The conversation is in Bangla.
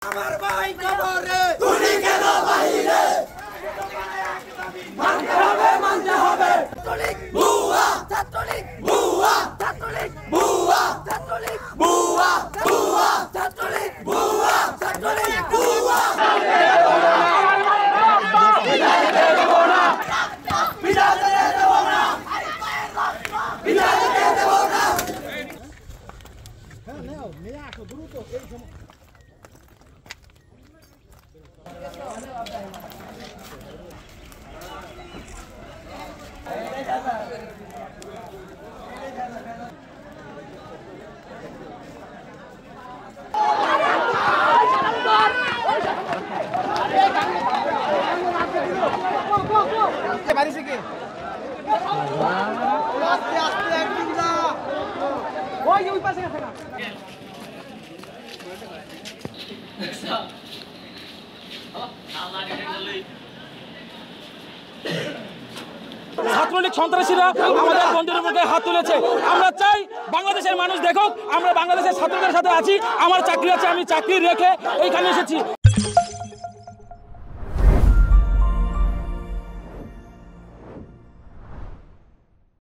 আমার ভাই কবরে তুই কেন বাহিরে মানতে হবে ছাত্রলীগ বুয়া ছাত্রলীগ বুয়া ছাত্রলীগ বুয়া ছাত্রলীগ বুয়া বুয়া ছাত্রলীগ বুয়া ছাত্রলীগ বুয়া ছাত্রলীগ সন্ত্রাসীরা আমাদের বন্ধুদের মুখে হাত তুলেছে। আমরা চাই বাংলাদেশের মানুষ দেখুক আমরা বাংলাদেশের ছাত্রদের সাথে আছি। আমার চাকরি আছে, আমি চাকরি রেখে এইখানে এসেছি।